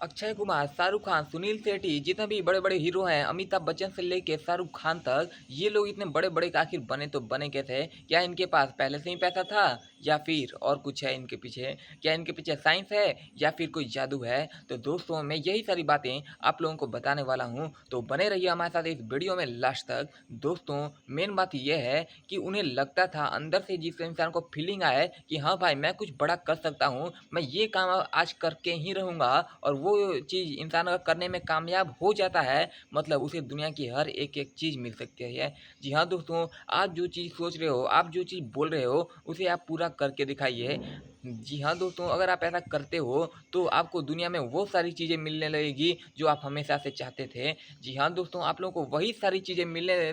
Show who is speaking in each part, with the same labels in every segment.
Speaker 1: अक्षय कुमार, शाहरुख खान, सुनील शेट्टी जितने भी बड़े-बड़े हीरो हैं, अमिताभ बच्चन से लेके शाहरुख खान तक, ये लोग इतने बड़े-बड़े आखिर बने तो बने कैसे? क्या इनके पास पहले से ही पैसा था या फिर और कुछ है इनके पीछे? क्या इनके पीछे साइंस है या फिर कोई जादू है? तो दोस्तों मैं यही सारी बातें आप लोगों को बताने वाला हूँ, तो बने रहिए हमारे साथ इस वीडियो में लास्ट तक। दोस्तों मेन बात ये है कि उन्हें लगता था अंदर से जिस इंसान को फीलिंग आए कि हाँ भाई मैं कुछ बड़ा कर सकता हूँ, मैं ये काम आज करके ही रहूँगा और वो चीज़ इंसान अगर करने में कामयाब हो जाता है मतलब उसे दुनिया की हर एक चीज़ मिल सकती है। जी हाँ दोस्तों, आप जो चीज़ सोच रहे हो, आप जो चीज़ बोल रहे हो उसे आप पूरा करके दिखाइए। जी हाँ दोस्तों, अगर आप ऐसा करते हो तो आपको दुनिया में वो सारी चीज़ें मिलने लगेगी जो आप हमेशा से चाहते थे। जी हाँ दोस्तों, आप लोगों को वही सारी चीज़ें मिलने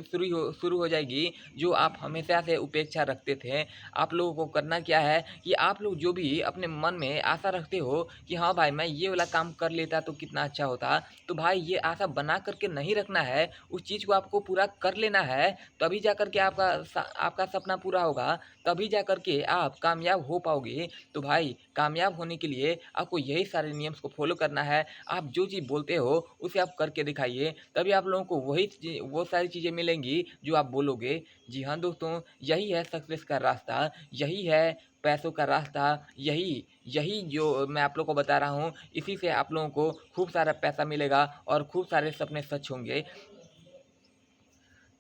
Speaker 1: शुरू हो जाएगी जो आप हमेशा से उपेक्षा रखते थे। आप लोगों को करना क्या है कि आप लोग जो भी अपने मन में आशा रखते हो कि हाँ भाई मैं ये वाला काम कर लेता तो कितना अच्छा होता, तो भाई ये आशा बना करके नहीं रखना है, उस चीज़ को आपको पूरा कर लेना है, तभी जा कर के आपका सपना पूरा होगा, तभी जा कर के आप कामयाब हो पाओगे। तो भाई कामयाब होने के लिए आपको यही सारे नियम्स को फॉलो करना है। आप जो चीज़ बोलते हो उसे आप करके दिखाइए, तभी आप लोगों को वो सारी चीज़ें मिलेंगी जो आप बोलोगे। जी हाँ दोस्तों, यही है सक्सेस का रास्ता, यही है पैसों का रास्ता, यही यही जो मैं आप लोग को बता रहा हूँ, इसी से आप लोगों को खूब सारा पैसा मिलेगा और खूब सारे सपने सच होंगे।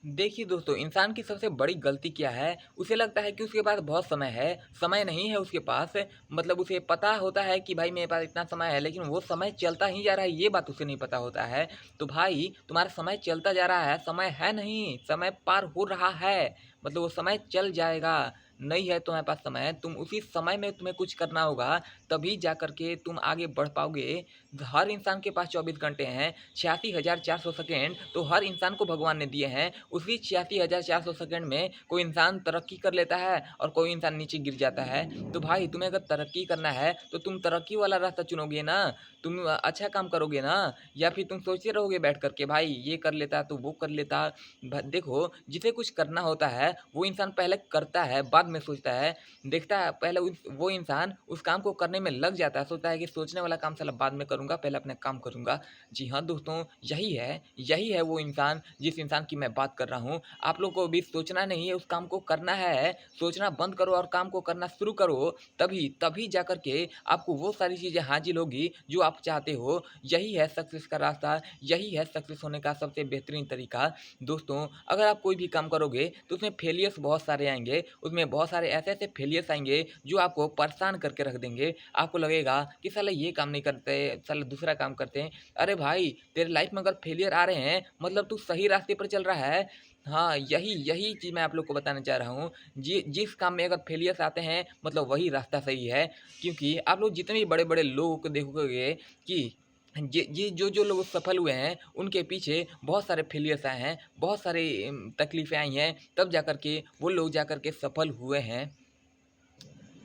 Speaker 1: देखिए दोस्तों, इंसान की सबसे बड़ी गलती क्या है? उसे लगता है कि उसके पास बहुत समय है, समय नहीं है उसके पास। मतलब उसे पता होता है कि भाई मेरे पास इतना समय है, लेकिन वो समय चलता ही जा रहा है, ये बात उसे नहीं पता होता है। तो भाई तुम्हारा समय चलता जा रहा है, समय है नहीं, समय पार हो रहा है। मतलब वो समय चल जाएगा, नहीं है तुम्हारे पास समय, तुम उसी समय में तुम्हें कुछ करना होगा, तभी जा कर के तुम आगे बढ़ पाओगे। हर इंसान के पास 24 घंटे हैं, 86,400 सेकंड तो हर इंसान को भगवान ने दिए हैं। उसी 86,400 सेकंड में कोई इंसान तरक्की कर लेता है और कोई इंसान नीचे गिर जाता है। तो भाई तुम्हें अगर तरक्की करना है तो तुम तरक्की वाला रास्ता चुनोगे ना, तुम अच्छा काम करोगे ना, या फिर तुम सोचते रहोगे बैठ कर के भाई ये कर लेता तो वो कर लेता। देखो जिसे कुछ करना होता है वो इंसान पहले करता है, बाद में सोचता है, देखता है पहले वो इंसान उस काम को करने में लग जाता है, सोचता है कि सोचने वाला काम साला बाद में करूँगा, पहले अपने काम करूँगा। जी हाँ दोस्तों, यही है वो इंसान जिस इंसान की मैं बात कर रहा हूँ। आप लोग को भी सोचना नहीं है, उस काम को करना है, सोचना बंद करो और काम को करना शुरू करो, तभी तभी जा कर के आपको वो सारी चीज़ें हासिल होगी जो आप चाहते हो। यही है सक्सेस का रास्ता, यही है सक्सेस होने का सबसे बेहतरीन तरीका। दोस्तों अगर आप कोई भी काम करोगे तो उसमें फेलियर्स बहुत सारे आएँगे, उसमें बहुत सारे ऐसे-ऐसे फेलियर्स आएँगे जो आपको परेशान करके रख देंगे। आपको लगेगा कि साला ये काम नहीं करते, साला दूसरा काम करते हैं। अरे भाई! तेरे लाइफ में अगर फेलियर आ रहे हैं मतलब तू सही रास्ते पर चल रहा है। हाँ, यही यही चीज़ मैं आप लोग को बताना चाह रहा हूँ। जिस काम में अगर फेलियर्स आते हैं मतलब वही रास्ता सही है। क्योंकि आप लोग जितने भी बड़े-बड़े लोगों को देखोगे कि ये जो लोग सफल हुए हैं, उनके पीछे बहुत सारे फेलियर्स आए हैं, बहुत सारी तकलीफ़ें आई हैं, तब जाकर के वो लोग जाकर के सफल हुए हैं।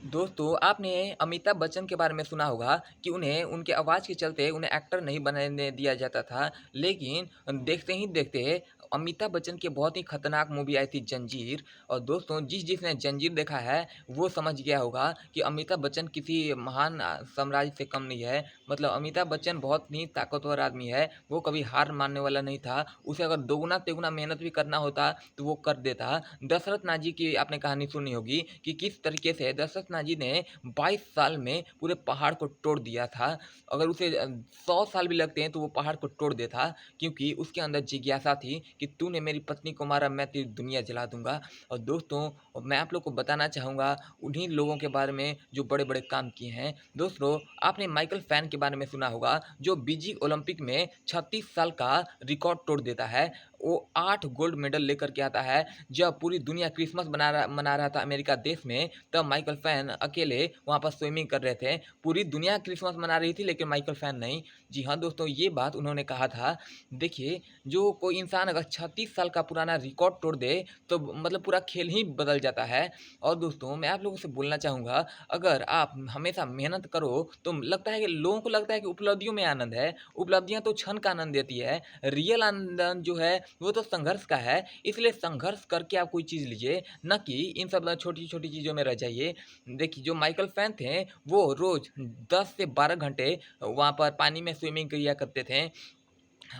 Speaker 1: दोस्तों आपने अमिताभ बच्चन के बारे में सुना होगा कि उन्हें उनके आवाज़ के चलते उन्हें एक्टर नहीं बनने दिया जाता था। लेकिन देखते ही देखते अमिताभ बच्चन की बहुत ही खतरनाक मूवी आई थी जंजीर। और दोस्तों जिसने जंजीर देखा है वो समझ गया होगा कि अमिताभ बच्चन किसी महान साम्राज्य से कम नहीं है। मतलब अमिताभ बच्चन बहुत ही ताकतवर आदमी है, वो कभी हार मानने वाला नहीं था। उसे अगर दोगुना तिगुना मेहनत भी करना होता तो वो कर देता। दशरथ नाजी की आपने कहानी सुनी होगी कि किस तरीके से दशरथ नाजी ने 22 साल में पूरे पहाड़ को तोड़ दिया था। अगर उसे 100 साल भी लगते हैं तो वो पहाड़ को तोड़ देता, क्योंकि उसके अंदर जिज्ञासा थी कि तूने मेरी पत्नी को मारा, मैं तेरी दुनिया जला दूँगा। और दोस्तों मैं आप लोग को बताना चाहूँगा उन्हीं लोगों के बारे में जो बड़े-बड़े काम किए हैं। दोस्तों आपने माइकल फैन के बारे में सुना होगा जो बीजिंग ओलंपिक में 36 साल का रिकॉर्ड तोड़ देता है। वो 8 गोल्ड मेडल लेकर के आता है। जब पूरी दुनिया क्रिसमस मना रहा था अमेरिका देश में, तब माइकल फैन अकेले वहाँ पर स्विमिंग कर रहे थे। पूरी दुनिया क्रिसमस मना रही थी लेकिन माइकल फैन नहीं। जी हाँ दोस्तों, ये बात उन्होंने कहा था। देखिए जो कोई इंसान अगर 36 साल का पुराना रिकॉर्ड तोड़ दे तो मतलब पूरा खेल ही बदल जाता है। और दोस्तों मैं आप लोगों से बोलना चाहूँगा, अगर आप हमेशा मेहनत करो तो लगता है कि लोगों को लगता है कि उपलब्धियों में आनंद है। उपलब्धियाँ तो क्षण का आनंद देती है। रियल आनंद जो है वो तो संघर्ष का है। इसलिए संघर्ष करके आप कोई चीज़ लीजिए, ना कि इन सब छोटी-छोटी चीज़ों में रह जाइए। देखिए, जो माइकल फैन थे, वो रोज़ 10 से 12 घंटे वहाँ पर पानी में स्विमिंग किया करते थे।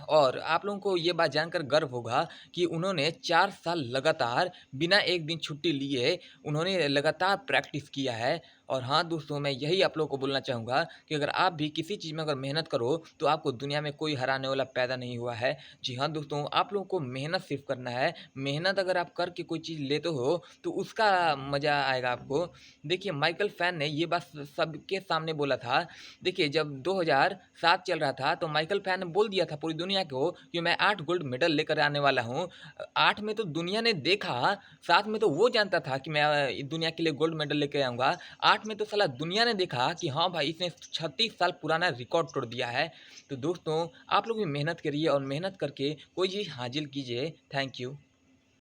Speaker 1: और आप लोगों को ये बात जानकर गर्व होगा कि उन्होंने 4 साल लगातार बिना एक दिन छुट्टी लिए उन्होंने लगातार प्रैक्टिस किया है। और हाँ दोस्तों, मैं यही आप लोगों को बोलना चाहूँगा कि अगर आप भी किसी चीज़ में अगर मेहनत करो, तो आपको दुनिया में कोई हराने वाला पैदा नहीं हुआ है। जी हाँ दोस्तों, आप लोगों को मेहनत सिर्फ़ करना है। मेहनत अगर आप करके कोई चीज़ लेते हो, तो उसका मज़ा आएगा आपको। देखिए, माइकल फैन ने ये बात सबके सामने बोला था। देखिए, जब 2007 चल रहा था, तो माइकल फैन ने बोल दिया था पूरी दुनिया को कि मैं 8 गोल्ड मेडल लेकर आने वाला हूँ। 8 में तो दुनिया ने देखा, 7 में तो वो जानता था कि मैं दुनिया के लिए गोल्ड मेडल लेके आऊँगा। 8 में तो साला दुनिया ने देखा कि हाँ भाई, इसने 36 साल पुराना रिकॉर्ड तोड़ दिया है। तो दोस्तों, आप लोग भी मेहनत करिए और मेहनत करके कोई चीज़ हासिल कीजिए। Thank you.